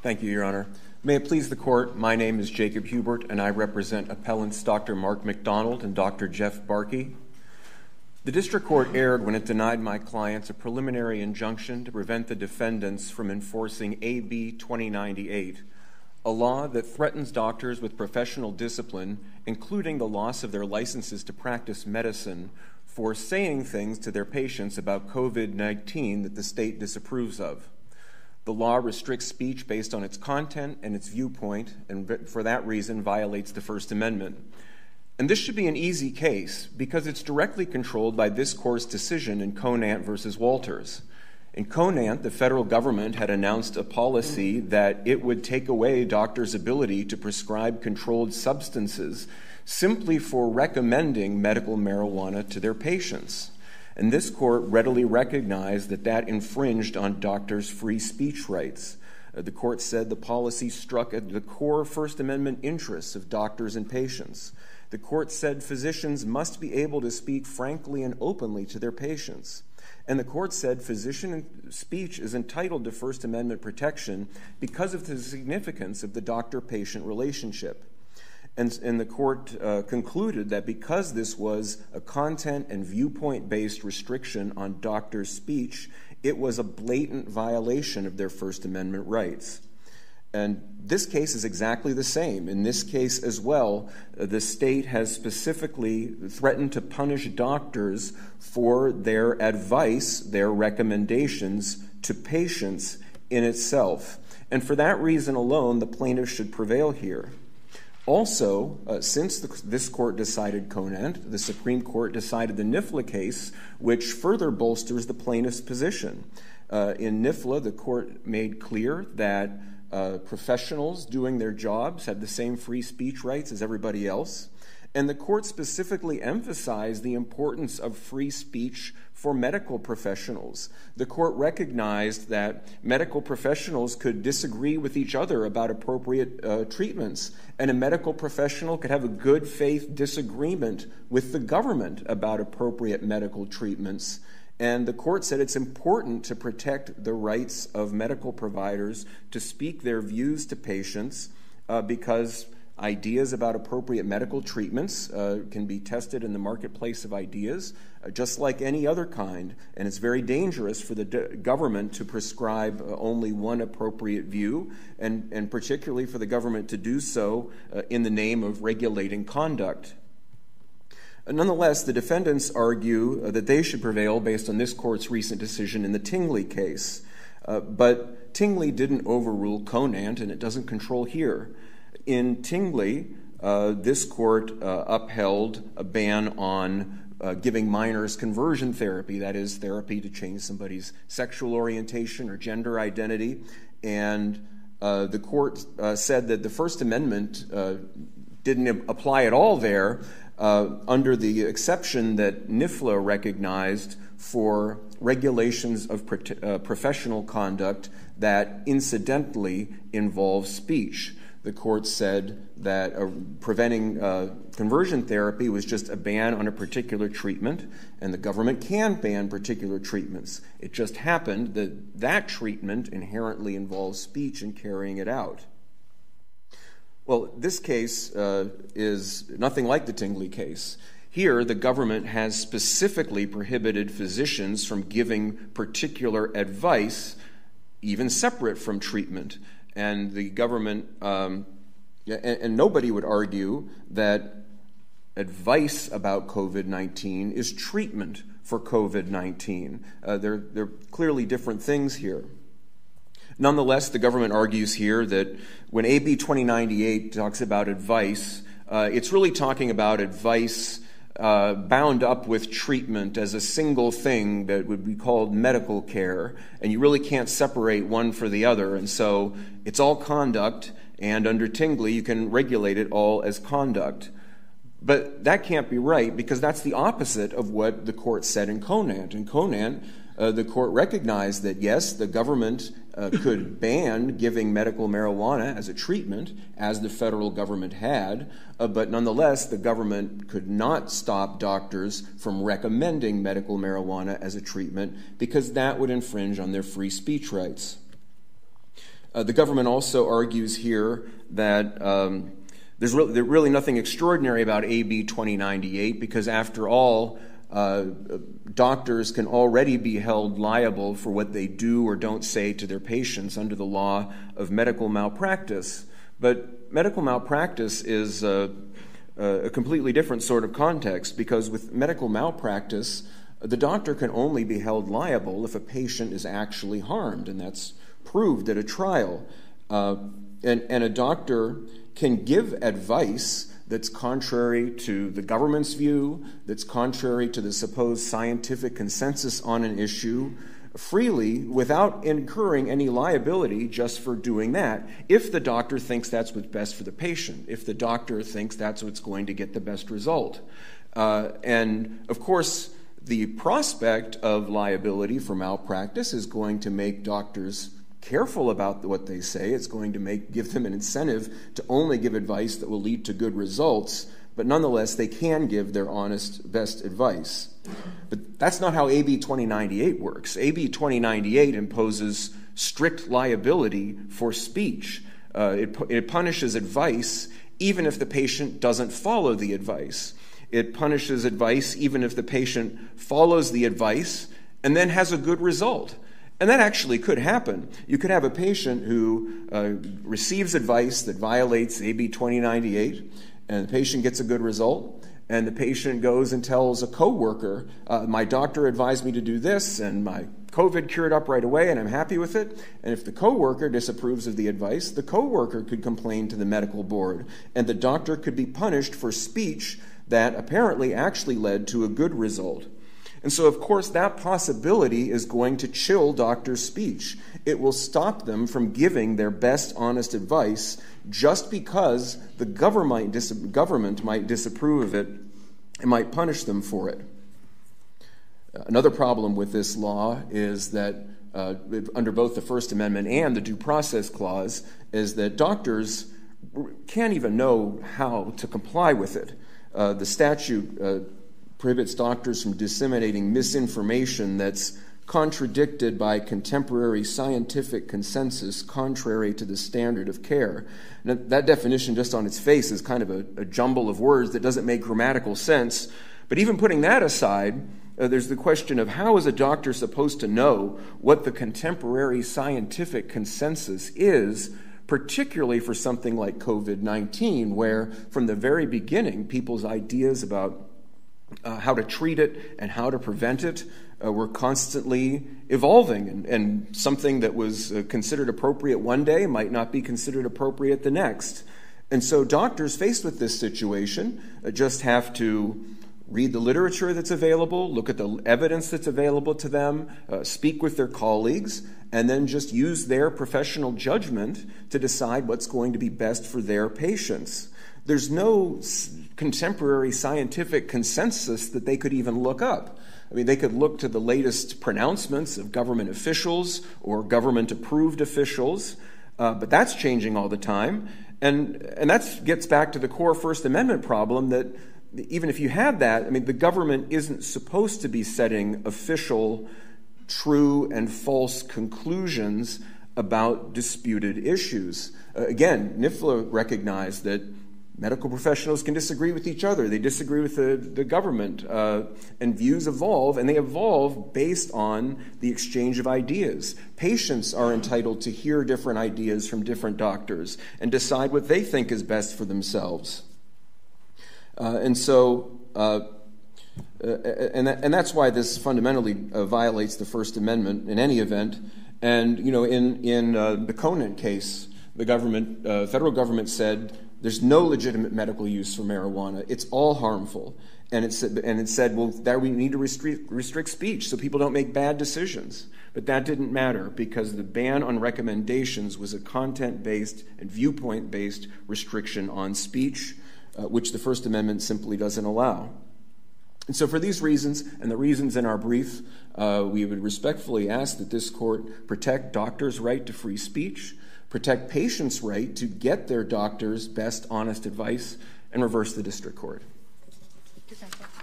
Thank you, Your Honor. May it please the Court, my name is Jacob Hubert, and I represent appellants Dr. Mark McDonald and Dr. Jeff Barkey. The District Court erred when it denied my clients a preliminary injunction to prevent the defendants from enforcing AB 2098, a law that threatens doctors with professional discipline, including the loss of their licenses to practice medicine, for saying things to their patients about COVID-19 that the state disapproves of. The law restricts speech based on its content and its viewpoint, and for that reason violates the First Amendment. And this should be an easy case because it's directly controlled by this Court's decision in Conant v. Walters. In Conant, the federal government had announced a policy that it would take away doctors' ability to prescribe controlled substances simply for recommending medical marijuana to their patients. And this Court readily recognized that that infringed on doctors' free speech rights. The Court said the policy struck at the core First Amendment interests of doctors and patients. The Court said physicians must be able to speak frankly and openly to their patients. And the Court said physician speech is entitled to First Amendment protection because of the significance of the doctor-patient relationship. And the Court concluded that because this was a content and viewpoint-based restriction on doctors' speech, it was a blatant violation of their First Amendment rights. And this case is exactly the same. In this case as well, the state has specifically threatened to punish doctors for their advice, their recommendations to patients in itself. And for that reason alone, the plaintiff should prevail here. Also, since this Court decided Conant, the Supreme Court decided the NIFLA case, which further bolsters the plaintiff's position. In NIFLA, the Court made clear that professionals doing their jobs have the same free speech rights as everybody else. And the Court specifically emphasized the importance of free speech for medical professionals. The Court recognized that medical professionals could disagree with each other about appropriate treatments, and a medical professional could have a good faith disagreement with the government about appropriate medical treatments. And the Court said it's important to protect the rights of medical providers to speak their views to patients because ideas about appropriate medical treatments can be tested in the marketplace of ideas, just like any other kind. And it's very dangerous for the government to prescribe only one appropriate view, and particularly for the government to do so in the name of regulating conduct. Nonetheless, the defendants argue that they should prevail based on this Court's recent decision in the Tingley case. But Tingley didn't overrule Conant, and it doesn't control here. In Tingley, this Court upheld a ban on giving minors conversion therapy, that is, therapy to change somebody's sexual orientation or gender identity. And the Court said that the First Amendment didn't apply at all there under the exception that NIFLA recognized for regulations of professional conduct that incidentally involve speech. The Court said that preventing conversion therapy was just a ban on a particular treatment, and the government can ban particular treatments. It just happened that that treatment inherently involves speech and carrying it out. Well, this case is nothing like the Tingley case. Here, the government has specifically prohibited physicians from giving particular advice, even separate from treatment. And the government, and nobody would argue that advice about COVID-19 is treatment for COVID-19. They're clearly different things here. Nonetheless, the government argues here that when AB 2098 talks about advice, it's really talking about advice bound up with treatment as a single thing that would be called medical care, and you really can't separate one for the other, and so it's all conduct, and under Tingley you can regulate it all as conduct. But that can't be right, because that's the opposite of what the Court said in Conant. In Conant, the Court recognized that, yes, the government could ban giving medical marijuana as a treatment, as the federal government had, but nonetheless, the government could not stop doctors from recommending medical marijuana as a treatment because that would infringe on their free speech rights. The government also argues here that there's really nothing extraordinary about AB 2098 because, after all, doctors can already be held liable for what they do or don't say to their patients under the law of medical malpractice. But medical malpractice is a completely different sort of context, because with medical malpractice, the doctor can only be held liable if a patient is actually harmed, and that's proved at a trial. And a doctor can give advice that's contrary to the government's view, that's contrary to the supposed scientific consensus on an issue, freely without incurring any liability just for doing that, if the doctor thinks that's what's best for the patient, if the doctor thinks that's what's going to get the best result. And, of course, the prospect of liability for malpractice is going to make doctors careful about what they say. It's going to give them an incentive to only give advice that will lead to good results, but nonetheless, they can give their honest, best advice. But that's not how AB 2098 works. AB 2098 imposes strict liability for speech. It punishes advice even if the patient doesn't follow the advice. It punishes advice even if the patient follows the advice and then has a good result. And that actually could happen. You could have a patient who receives advice that violates AB 2098, and the patient gets a good result, and the patient goes and tells a coworker, my doctor advised me to do this, and my COVID cured up right away, and I'm happy with it. And if the coworker disapproves of the advice, the coworker could complain to the medical board, and the doctor could be punished for speech that apparently actually led to a good result. And so, of course, that possibility is going to chill doctors' speech. It will stop them from giving their best honest advice just because the government might disapprove of it and might punish them for it. Another problem with this law is that under both the First Amendment and the Due Process Clause is that doctors can't even know how to comply with it. The statute prohibits doctors from disseminating misinformation that's contradicted by contemporary scientific consensus contrary to the standard of care. Now, that definition just on its face is kind of a jumble of words that doesn't make grammatical sense. But even putting that aside, there's the question of how is a doctor supposed to know what the contemporary scientific consensus is, particularly for something like COVID-19, where from the very beginning, people's ideas about how to treat it and how to prevent it were constantly evolving, and something that was considered appropriate one day might not be considered appropriate the next. And so doctors faced with this situation just have to read the literature that's available, look at the evidence that's available to them, speak with their colleagues, and then just use their professional judgment to decide what's going to be best for their patients. There's no contemporary scientific consensus that they could even look up. I mean, they could look to the latest pronouncements of government officials or government-approved officials, but that's changing all the time. And that gets back to the core First Amendment problem that even if you had that, I mean, the government isn't supposed to be setting official, true and false conclusions about disputed issues. Again, NIFLA recognized that medical professionals can disagree with each other. They disagree with the government, and views evolve, and they evolve based on the exchange of ideas. Patients are entitled to hear different ideas from different doctors and decide what they think is best for themselves. And that's why this fundamentally violates the First Amendment in any event. And in the Conant case, the federal government said there's no legitimate medical use for marijuana. It's all harmful. And it said, well, that we need to restrict speech so people don't make bad decisions. But that didn't matter because the ban on recommendations was a content-based and viewpoint-based restriction on speech, which the First Amendment simply doesn't allow. And so for these reasons and the reasons in our brief, we would respectfully ask that this court protect doctors' right to free speech, protect patients' right to get their doctor's best honest advice, and reverse the district court. Thank you, counsel.